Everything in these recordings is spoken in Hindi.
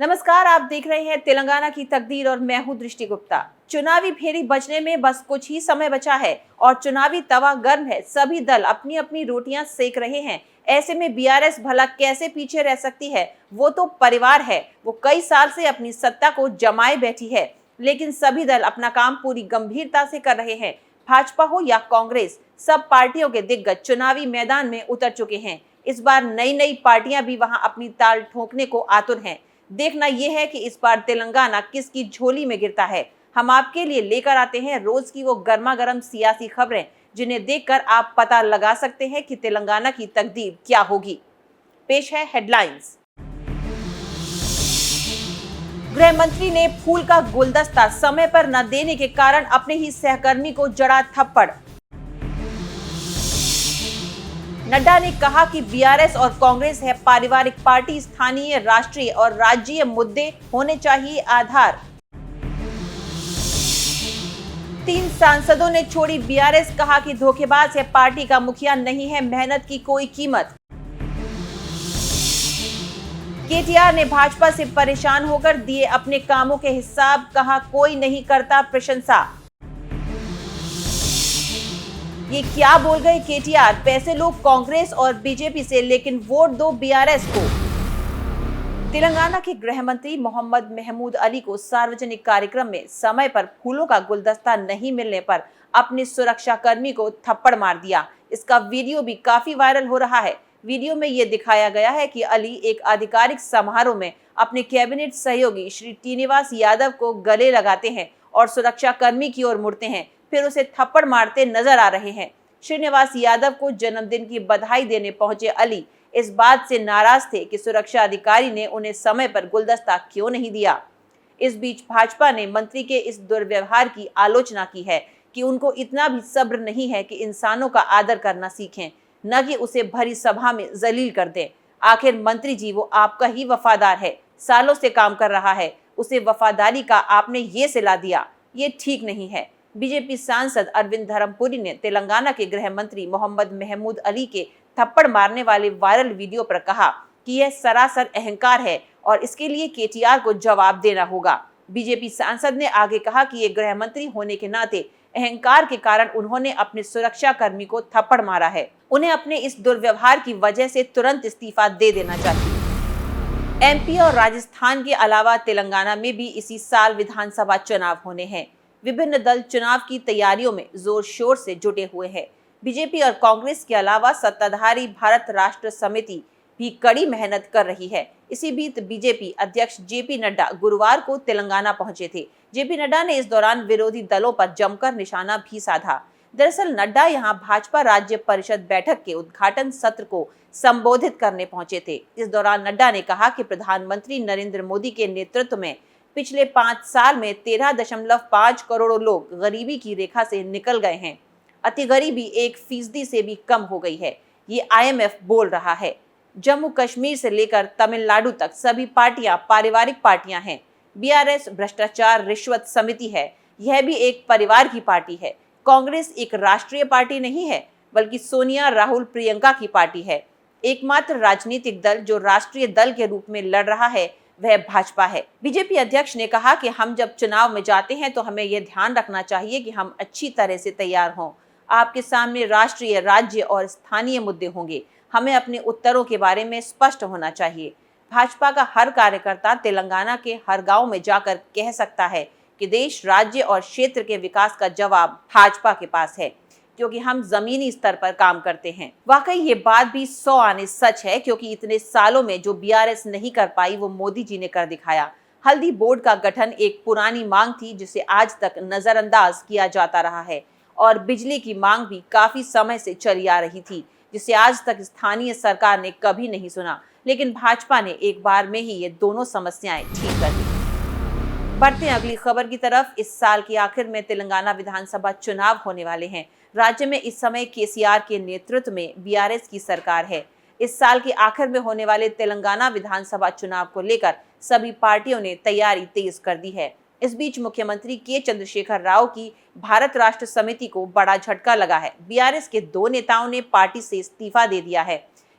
नमस्कार, आप देख रहे हैं तेलंगाना की तकदीर और मैं हूं दृष्टि गुप्ता। चुनावी फेरी बजने में बस कुछ ही समय बचा है और चुनावी तवा गर्म है। सभी दल अपनी अपनी रोटियां सेक रहे हैं। ऐसे में बीआरएस भला कैसे पीछे रह सकती है? वो तो परिवार है, वो कई साल से अपनी सत्ता को जमाए बैठी है, लेकिन सभी दल अपना काम पूरी गंभीरता से कर रहे हैं। भाजपा हो या कांग्रेस, सब पार्टियों के दिग्गज चुनावी मैदान में उतर चुके हैं। इस बार नई नई पार्टियां भी वहां अपनी ताल ठोकने को आतुर हैं। देखना यह है कि इस बार तेलंगाना किसकी झोली में गिरता है। हम आपके लिए लेकर आते हैं रोज की वो गर्मा गर्म सियासी खबरें जिन्हें देखकर आप पता लगा सकते हैं कि तेलंगाना की तकदीर क्या होगी। पेश है हेडलाइंस। गृह मंत्री ने फूल का गुलदस्ता समय पर न देने के कारण अपने ही सहकर्मी को जड़ा थप्पड़। नड्डा ने कहा कि बीआरएस और कांग्रेस है पारिवारिक पार्टी, स्थानीय, राष्ट्रीय और राज्यीय मुद्दे होने चाहिए आधार। 3 सांसदों ने छोड़ी बीआरएस, कहा कि धोखेबाज है पार्टी का मुखिया, नहीं है मेहनत की कोई कीमत। केटीआर ने भाजपा से परेशान होकर दिए अपने कामों के हिसाब, कहा कोई नहीं करता प्रशंसा। ये क्या बोल गए केटीआर? पैसे लो कांग्रेस और बीजेपी से, लेकिन वोट दो बीआरएस को। तेलंगाना के गृह मंत्री मोहम्मद महमूद अली को सार्वजनिक कार्यक्रम में समय पर फूलों का गुलदस्ता नहीं मिलने पर अपने सुरक्षा कर्मी को थप्पड़ मार दिया। इसका वीडियो भी काफी वायरल हो रहा है। वीडियो में ये दिखाया गया है कि अली एक आधिकारिक समारोह में अपने कैबिनेट सहयोगी श्री टीनिवास यादव को गले लगाते हैं और सुरक्षा कर्मी की ओर मुड़ते हैं, फिर उसे थप्पड़ मारते नजर आ रहे हैं। श्रीनिवास यादव को जन्मदिन की बधाई देने पहुंचे अली इस बात से नाराज थे कि सुरक्षा अधिकारी ने उन्हें समय पर गुलदस्ता क्यों नहीं दिया। इस बीच भाजपा ने मंत्री के इस दुर्व्यवहार की आलोचना की है कि उनको इतना भी सब्र नहीं है कि इंसानों का आदर करना सीखें, न कि उसे भरी सभा में जलील कर दें। आखिर मंत्री जी, वो आपका ही वफादार है, सालों से काम कर रहा है, उसे वफादारी का आपने ये सिला दिया, ये ठीक नहीं है। बीजेपी सांसद अरविंद धर्मपुरी ने तेलंगाना के गृह मंत्री मोहम्मद महमूद अली के थप्पड़ मारने वाले वायरल वीडियो पर कहा कि यह सरासर अहंकार है और इसके लिए केटीआर को जवाब देना होगा। बीजेपी सांसद ने आगे कहा कि ये गृह मंत्री होने के नाते अहंकार के कारण उन्होंने अपने सुरक्षा कर्मी को थप्पड़ मारा है। उन्हें अपने इस दुर्व्यवहार की वजह से तुरंत इस्तीफा दे देना चाहिए। एमपी और राजस्थान के अलावा तेलंगाना में भी इसी साल विधानसभा चुनाव होने हैं। विभिन्न दल चुनाव की तैयारियों में जोर शोर से जुटे हुए हैं। बीजेपी और कांग्रेस के अलावा सत्ताधारी भारत राष्ट्र समिति भी कड़ी मेहनत कर रही है। इसी बीच बीजेपी अध्यक्ष जेपी नड्डा गुरुवार को तेलंगाना पहुंचे थे। जेपी नड्डा ने इस दौरान विरोधी दलों पर जमकर निशाना भी साधा। दरअसल नड्डा यहां भाजपा राज्य परिषद बैठक के उद्घाटन सत्र को संबोधित करने पहुंचे थे। इस दौरान नड्डा ने कहा कि प्रधानमंत्री नरेंद्र मोदी के नेतृत्व में पिछले 5 साल में 13.5 करोड़ लोग गरीबी की रेखा से निकल गए हैं। अति गरीबी 1% से भी कम हो गई है, ये आईएमएफ बोल रहा है। जम्मू कश्मीर से लेकर तमिलनाडु तक सभी पार्टियां पारिवारिक पार्टियां हैं। बीआरएस भ्रष्टाचार रिश्वत समिति है, यह भी एक परिवार की पार्टी है। कांग्रेस एक राष्ट्रीय पार्टी नहीं है, बल्कि सोनिया, राहुल, प्रियंका की पार्टी है। एकमात्र राजनीतिक दल जो राष्ट्रीय दल के रूप में लड़ रहा है वह भाजपा है। बीजेपी अध्यक्ष ने कहा कि हम जब चुनाव में जाते हैं तो हमें यह ध्यान रखना चाहिए कि हम अच्छी तरह से तैयार हों। आपके सामने राष्ट्रीय, राज्य और स्थानीय मुद्दे होंगे। हमें अपने उत्तरों के बारे में स्पष्ट होना चाहिए। भाजपा का हर कार्यकर्ता तेलंगाना के हर गांव में जाकर कह सकता है कि देश, राज्य और क्षेत्र के विकास का जवाब भाजपा के पास है, क्योंकि हम जमीनी स्तर पर काम करते हैं। वाकई ये बात भी 100 आने सच है, क्योंकि इतने सालों में जो बीआरएस नहीं कर पाई वो मोदी जी ने कर दिखाया। हल्दी बोर्ड का गठन एक पुरानी मांग थी जिसे आज तक नजरअंदाज किया जाता रहा है, और बिजली की मांग भी काफी समय से चली आ रही थी जिसे आज तक स्थानीय सरकार ने कभी नहीं सुना, लेकिन भाजपा ने एक बार में ही ये दोनों समस्याएं ठीक कर दी। बढ़ते हैं अगली खबर की तरफ। इस साल के आखिर में तेलंगाना विधानसभा चुनाव होने वाले हैं। राज्य में इस समय केसीआर के नेतृत्व में बीआरएस की सरकार है। इस साल के आखिर में होने वाले तेलंगाना विधानसभा चुनाव को लेकर सभी पार्टियों ने तैयारी तेज कर दी है। इस बीच मुख्यमंत्री के चंद्रशेखर राव की भारत राष्ट्र समिति को बड़ा झटका लगा है। बीआरएस के 2 नेताओं ने पार्टी से इस्तीफा दे दिया है।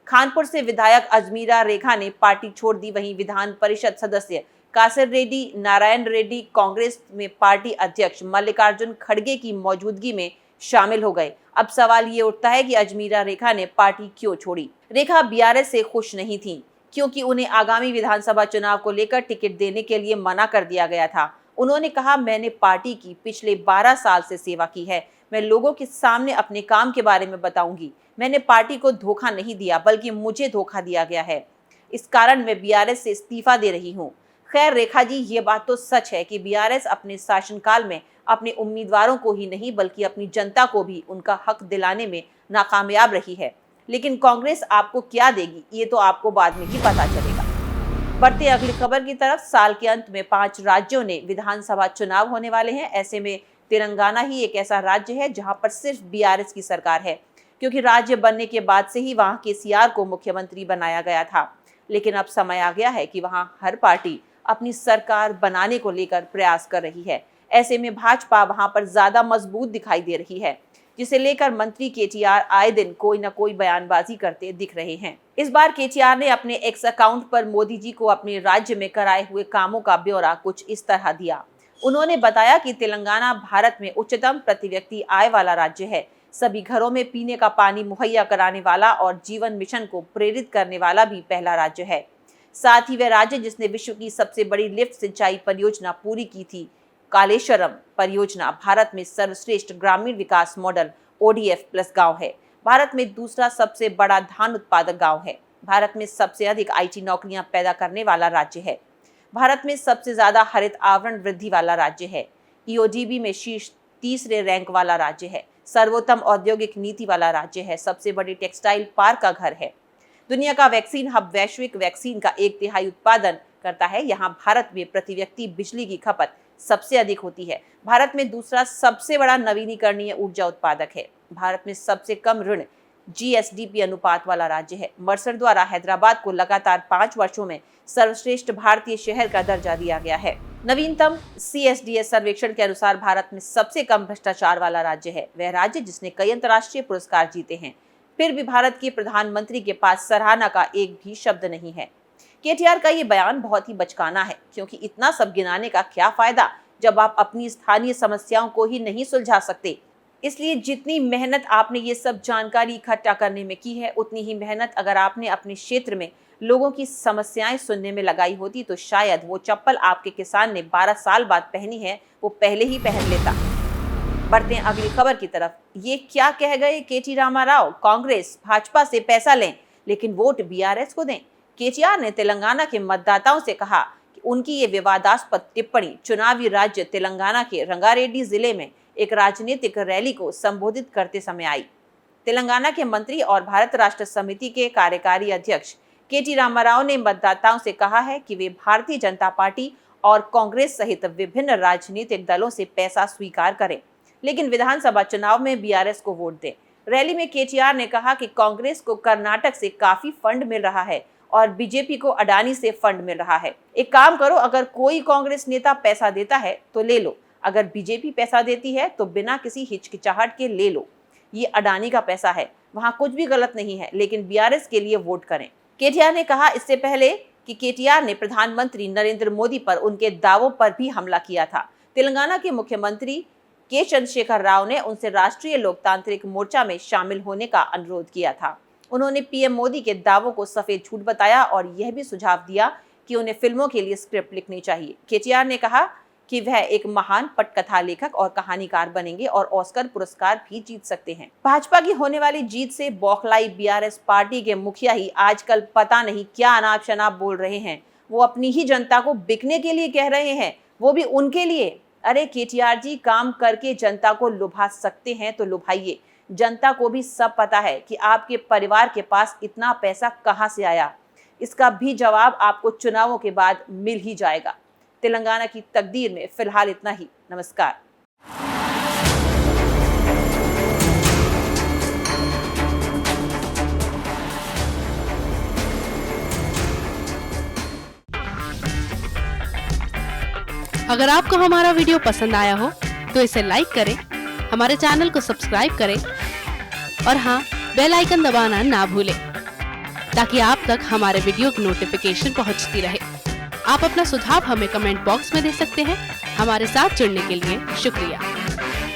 खानपुर से विधायक अजमीरा रेखा ने पार्टी छोड़ दी, वहीं विधान परिषद सदस्य कासर रेड्डी नारायण रेड्डी कांग्रेस में पार्टी अध्यक्ष मल्लिकार्जुन खड़गे की मौजूदगी में शामिल हो गए। अब सवाल ये उठता है कि अजमीरा रेखा ने पार्टी क्यों छोड़ी। रेखा बीआरएस से खुश नहीं थी क्योंकि उन्हें आगामी विधानसभा चुनाव को लेकर टिकट देने के लिए मना कर दिया गया था। उन्होंने कहा, मैंने पार्टी की पिछले 12 साल से सेवा की है, मैं लोगों के सामने अपने काम के बारे में बताऊंगी। मैंने पार्टी को धोखा नहीं दिया बल्कि मुझे धोखा दिया गया है, इस कारण मैं बीआरएस से इस्तीफा दे रही हूँ। खैर रेखा जी, ये बात तो सच है कि बीआरएस अपने शासनकाल में अपने उम्मीदवारों को ही नहीं बल्कि अपनी जनता को भी उनका हक दिलाने में नाकामयाब रही है, लेकिन कांग्रेस आपको क्या देगी ये तो आपको बाद में ही पता चलेगा। बढ़ते अगली खबर की तरफ। साल के अंत में 5 राज्यों ने विधानसभा चुनाव होने वाले हैं। ऐसे में तेलंगाना ही एक ऐसा राज्य है जहां पर सिर्फ बीआरएस की सरकार है, क्योंकि राज्य बनने के बाद से ही वहां केसीआर को मुख्यमंत्री बनाया गया था। लेकिन अब समय आ गया है कि वहां हर पार्टी अपनी सरकार बनाने को लेकर प्रयास कर रही है। ऐसे में भाजपा वहां पर ज्यादा मजबूत दिखाई दे रही है, जिसे लेकर मंत्री केटीआर आए दिन कोई न कोई बयानबाजी करते दिख रहे हैं। इस बार केटीआर ने अपने एक्स अकाउंट पर मोदी जी को अपने राज्य में कराए हुए कामों का ब्यौरा कुछ इस तरह दिया। उन्होंने बताया कि तेलंगाना भारत में उच्चतम प्रति व्यक्ति आय वाला राज्य है, सभी घरों में पीने का पानी मुहैया कराने वाला और जीवन मिशन को प्रेरित करने वाला भी पहला राज्य है। साथ ही वह राज्य जिसने विश्व की सबसे बड़ी लिफ्ट सिंचाई परियोजना पूरी की थी। कालेश्वरम परियोजना भारत में सर्वश्रेष्ठ ग्रामीण विकास मॉडल ODF प्लस गांव है। भारत में दूसरा सबसे बड़ा धान उत्पादक गांव है। भारत में सबसे अधिक IT नौकरियां पैदा करने वाला राज्य है। भारत में सबसे ज्यादा हरित आवरण वृद्धि वाला राज्य है। EODB में शीर्ष 3रे रैंक वाला राज्य है। सर्वोत्तम औद्योगिक नीति वाला राज्य है। सबसे बड़ी टेक्सटाइल पार्क का घर है। दुनिया का वैक्सीन हब वैश्विक वैक्सीन का 1/3 उत्पादन करता है। यहाँ भारत में प्रति व्यक्ति बिजली की खपत सबसे अधिक होती है। भारत में दूसरा सबसे बड़ा नवीनीकरणीय ऊर्जा उत्पादक है। भारत में सबसे कम ऋण GSDP अनुपात वाला राज्य है। मर्सर द्वारा हैदराबाद को लगातार 5 वर्षों में सर्वश्रेष्ठ भारतीय शहर का दर्जा दिया गया है। नवीनतम CSDS सर्वेक्षण के अनुसार भारत में सबसे कम भ्रष्टाचार वाला राज्य है। वह राज्य जिसने कई अंतर्राष्ट्रीय पुरस्कार जीते हैं, फिर भी भारत के प्रधानमंत्री के पास सराहना का एक भी शब्द नहीं है। केटीआर का ये बयान बहुत ही बचकाना है, क्योंकि इतना सब गिनाने का क्या फायदा जब आप अपनी स्थानीय समस्याओं को ही नहीं सुलझा सकते। इसलिए जितनी मेहनत आपने ये सब जानकारी इकट्ठा करने में की है, उतनी ही मेहनत अगर आपने अपने क्षेत्र में लोगों की समस्याएं सुनने में लगाई होती तो शायद वो चप्पल आपके किसान ने 12 साल बाद पहनी है वो पहले ही पहन लेता। बढ़ते हैं अगली खबर की तरफ। ये क्या कह गए KT रामाराव, कांग्रेस भाजपा से पैसा लें लेकिन वोट बीआरएस को दें। केटीआर ने तेलंगाना के मतदाताओं से कहा कि उनकी ये विवादास्पद टिप्पणी चुनावी राज्य तेलंगाना के रंगारेड्डी जिले में एक राजनीतिक रैली को संबोधित करते समय आई। तेलंगाना के मंत्री और भारत राष्ट्र समिति के कार्यकारी अध्यक्ष KT रामाराव ने मतदाताओं से कहा है कि वे भारतीय जनता पार्टी और कांग्रेस सहित विभिन्न राजनीतिक दलों से पैसा स्वीकार करें, लेकिन विधानसभा चुनाव में बीआरएस को वोट दें। रैली में केटीआर ने कहा कि कांग्रेस को कर्नाटक से काफी फंड मिल रहा है और बीजेपी को अडानी से फंड मिल रहा है। एक काम करो, अगर कोई कांग्रेस नेता पैसा देता है तो ले लो, अगर बीजेपी पैसा देती है तो बिना किसी हिचकिचाहट के ले लो। ये अडानी का पैसा है, वहां कुछ भी गलत नहीं है, लेकिन बीआरएस के लिए वोट करें। केटीआर ने कहा इससे पहले कि केटीआर ने प्रधानमंत्री नरेंद्र मोदी पर उनके दावों पर भी हमला किया था। तेलंगाना के मुख्यमंत्री के चंद्रशेखर राव ने उनसे राष्ट्रीय लोकतांत्रिक मोर्चा में शामिल होने का अनुरोध किया था। उन्होंने पीएम मोदी के दावों को सफेद झूठ बताया और यह भी सुझाव दिया कि उन्हें फिल्मों के लिए स्क्रिप्ट लिखनी चाहिए। केटीआर ने कहा कि वह एक महान पटकथा लेखक और कहानीकार बनेंगे और ऑस्कर पुरस्कार भी जीत सकते हैं। भाजपा की होने वाली जीत से बौखलाई बीआरएस पार्टी के मुखिया ही आजकल पता नहीं क्या अनाप शनाप बोल रहे हैं। वो अपनी ही जनता को बिकने के लिए कह रहे हैं, वो भी उनके लिए। अरे केटीआर जी, काम करके जनता को लुभा सकते हैं तो लुभाइए। जनता को भी सब पता है कि आपके परिवार के पास इतना पैसा कहां से आया। इसका भी जवाब आपको चुनावों के बाद मिल ही जाएगा। तेलंगाना की तकदीर में फिलहाल इतना ही। नमस्कार। अगर आपको हमारा वीडियो पसंद आया हो तो इसे लाइक करें, हमारे चैनल को सब्सक्राइब करें और हाँ, बेल आइकन दबाना ना भूलें। ताकि आप तक हमारे वीडियो की नोटिफिकेशन पहुंचती रहे। आप अपना सुझाव हमें कमेंट बॉक्स में दे सकते हैं। हमारे साथ जुड़ने के लिए शुक्रिया।